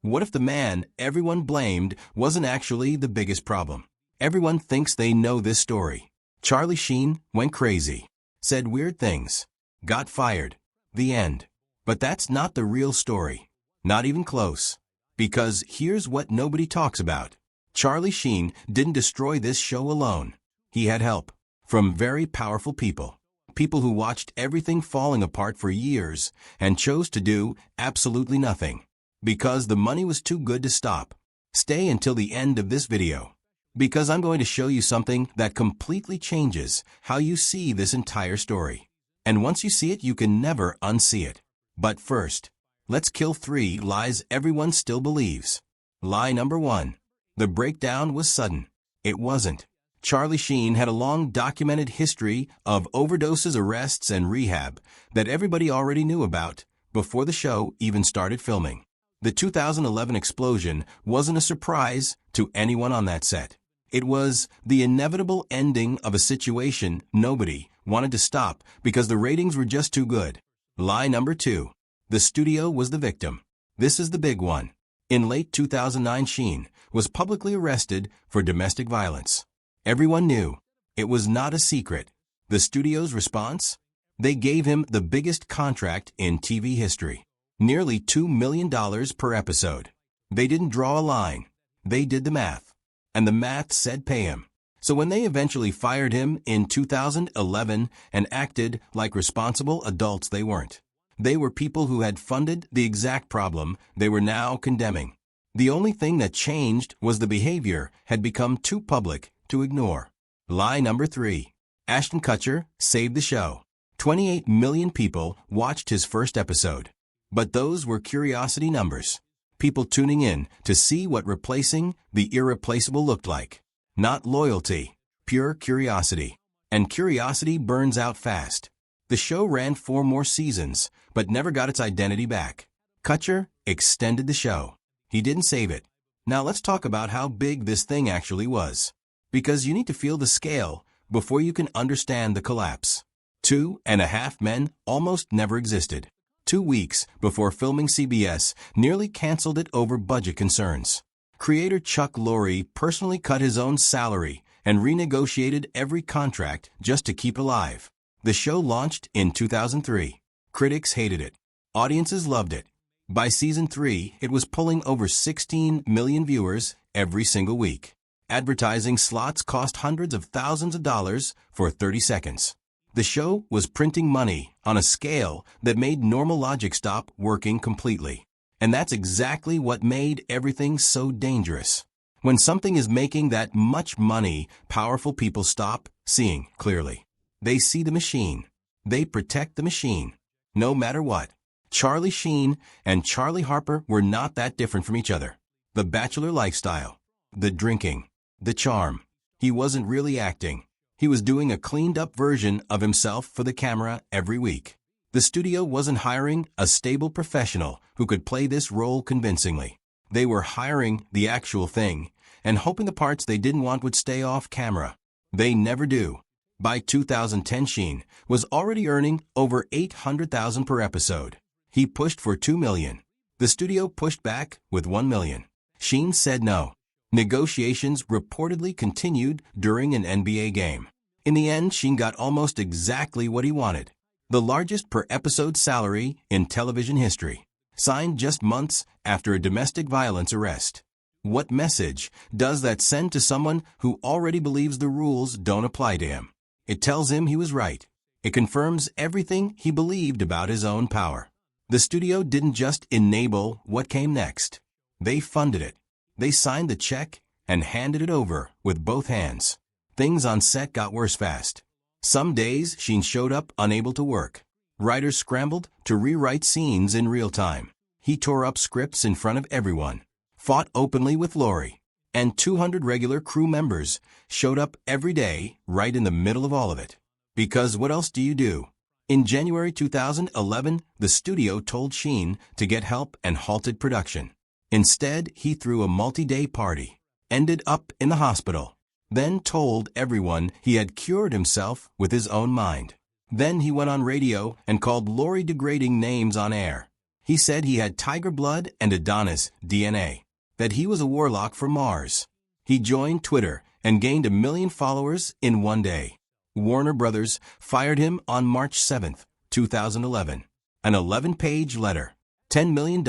What if the man everyone blamed wasn't actually the biggest problem? Everyone thinks they know this story. Charlie Sheen went crazy, said weird things, got fired. The end. But that's not the real story. Not even close. Because here's what nobody talks about. Charlie Sheen didn't destroy this show alone. He had help from very powerful people. People who watched everything falling apart for years and chose to do absolutely nothing. Because the money was too good to stop. Stay until the end of this video. Because I'm going to show you something that completely changes how you see this entire story. And once you see it, you can never unsee it. But first, let's kill 3 lies everyone still believes. Lie number 1. The breakdown was sudden. It wasn't. Charlie Sheen had a long documented history of overdoses, arrests, and rehab that everybody already knew about before the show even started filming. The 2011 explosion wasn't a surprise to anyone on that set. It was the inevitable ending of a situation nobody wanted to stop because the ratings were just too good. Lie number 2. The studio was the victim. This is the big one. In late 2009, Sheen was publicly arrested for domestic violence. Everyone knew. It was not a secret. The studio's response? They gave him the biggest contract in TV history. Nearly $2 million per episode. They didn't draw a line. They did the math. And the math said pay him. So when they eventually fired him in 2011 and acted like responsible adults, they weren't. They were people who had funded the exact problem they were now condemning. The only thing that changed was the behavior had become too public to ignore. Lie number 3. Ashton Kutcher saved the show. 28 million people watched his first episode. But those were curiosity numbers. People tuning in to see what replacing the irreplaceable looked like. Not loyalty, pure curiosity. And curiosity burns out fast. The show ran 4 more seasons, but never got its identity back. Kutcher extended the show. He didn't save it. Now let's talk about how big this thing actually was. Because you need to feel the scale before you can understand the collapse. 2.5 Men almost never existed. 2 weeks before filming, CBS nearly canceled it over budget concerns. Creator Chuck Lorre personally cut his own salary and renegotiated every contract just to keep it alive. The show launched in 2003. Critics hated it. Audiences loved it. By season 3, it was pulling over 16 million viewers every single week. Advertising slots cost hundreds of thousands of dollars for 30 seconds. The show was printing money on a scale that made normal logic stop working completely. And that's exactly what made everything so dangerous. When something is making that much money, powerful people stop seeing clearly. They see the machine. They protect the machine. No matter what. Charlie Sheen and Charlie Harper were not that different from each other. The bachelor lifestyle. The drinking. The charm. He wasn't really acting. He was doing a cleaned-up version of himself for the camera every week. The studio wasn't hiring a stable professional who could play this role convincingly. They were hiring the actual thing and hoping the parts they didn't want would stay off camera. They never do. By 2010, Sheen was already earning over $800,000 per episode. He pushed for $2 million. The studio pushed back with $1 million. Sheen said no. Negotiations reportedly continued during an NBA game. In the end, Sheen got almost exactly what he wanted. The largest per-episode salary in television history. Signed just months after a domestic violence arrest. What message does that send to someone who already believes the rules don't apply to him? It tells him he was right. It confirms everything he believed about his own power. The studio didn't just enable what came next. They funded it. They signed the check and handed it over with both hands. Things on set got worse fast. Some days, Sheen showed up unable to work. Writers scrambled to rewrite scenes in real time. He tore up scripts in front of everyone. Fought openly with Lorre. And 200 regular crew members showed up every day right in the middle of all of it. Because what else do you do? In January 2011, the studio told Sheen to get help and halted production. Instead, he threw a multi-day party, ended up in the hospital, then told everyone he had cured himself with his own mind. Then he went on radio and called Lorre degrading names on air. He said he had tiger blood and Adonis DNA, that he was a warlock from Mars. He joined Twitter and gained 1 million followers in one day. Warner Brothers fired him on March 7, 2011. An 11-page letter. $10 million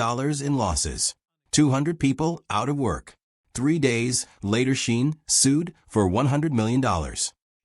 in losses. 200 people out of work. 3 days later, Sheen sued for $100 million.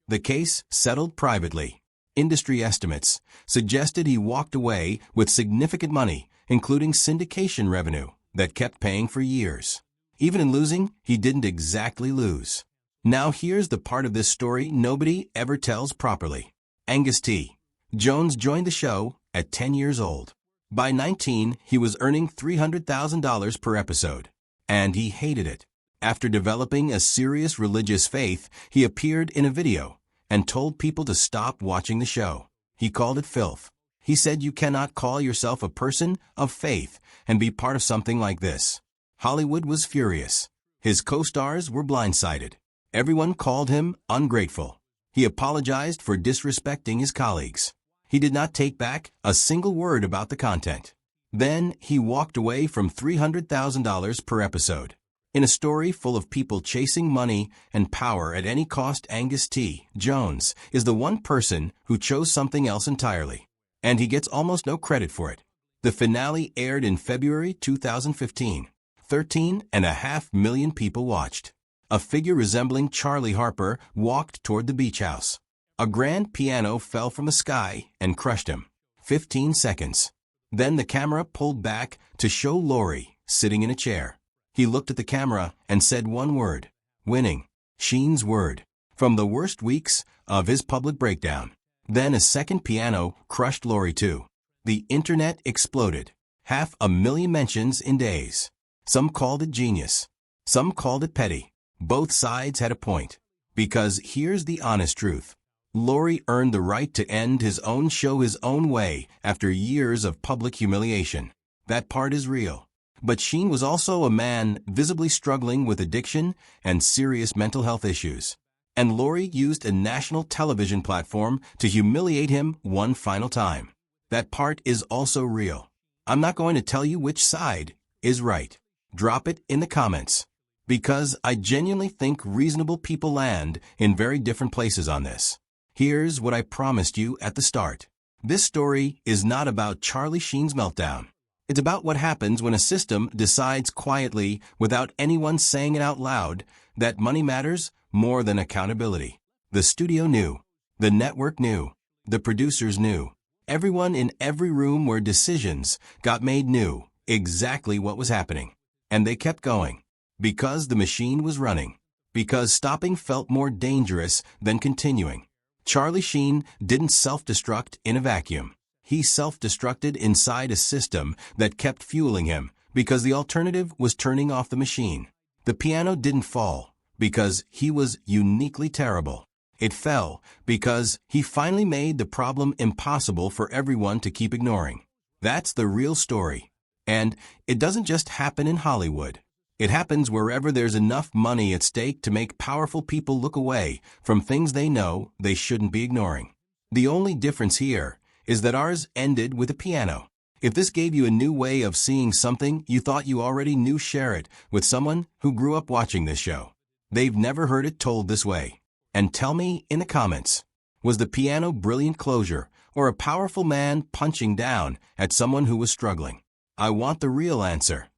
The case settled privately. Industry estimates suggested he walked away with significant money, including syndication revenue, that kept paying for years. Even in losing, he didn't exactly lose. Now here's the part of this story nobody ever tells properly. Angus T. Jones joined the show at 10 years old. By 19, he was earning $300,000 per episode. And he hated it. After developing a serious religious faith, he appeared in a video and told people to stop watching the show. He called it filth. He said you cannot call yourself a person of faith and be part of something like this. Hollywood was furious. His co-stars were blindsided. Everyone called him ungrateful. He apologized for disrespecting his colleagues. He did not take back a single word about the content. Then he walked away from $300,000 per episode. In a story full of people chasing money and power at any cost, Angus T. Jones is the one person who chose something else entirely. And he gets almost no credit for it. The finale aired in February 2015. 13.5 million people watched. A figure resembling Charlie Harper walked toward the beach house. A grand piano fell from the sky and crushed him. 15 seconds. Then the camera pulled back to show Laurie sitting in a chair. He looked at the camera and said one word. Winning. Sheen's word. From the worst weeks of his public breakdown. Then a second piano crushed Laurie too. The internet exploded. 500,000 mentions in days. Some called it genius. Some called it petty. Both sides had a point. Because here's the honest truth. Laurie earned the right to end his own show his own way after years of public humiliation. That part is real. But Sheen was also a man visibly struggling with addiction and serious mental health issues. And Laurie used a national television platform to humiliate him one final time. That part is also real. I'm not going to tell you which side is right. Drop it in the comments. Because I genuinely think reasonable people land in very different places on this. Here's what I promised you at the start. This story is not about Charlie Sheen's meltdown. It's about what happens when a system decides quietly, without anyone saying it out loud, that money matters more than accountability. The studio knew. The network knew. The producers knew. Everyone in every room where decisions got made knew exactly what was happening. And they kept going. Because the machine was running. Because stopping felt more dangerous than continuing. Charlie Sheen didn't self-destruct in a vacuum. He self-destructed inside a system that kept fueling him because the alternative was turning off the machine. The piano didn't fall because he was uniquely terrible. It fell because he finally made the problem impossible for everyone to keep ignoring. That's the real story. And it doesn't just happen in Hollywood. It happens wherever there's enough money at stake to make powerful people look away from things they know they shouldn't be ignoring. The only difference here is that ours ended with a piano. If this gave you a new way of seeing something you thought you already knew, share it with someone who grew up watching this show. They've never heard it told this way. And tell me in the comments, was the piano brilliant closure or a powerful man punching down at someone who was struggling? I want the real answer.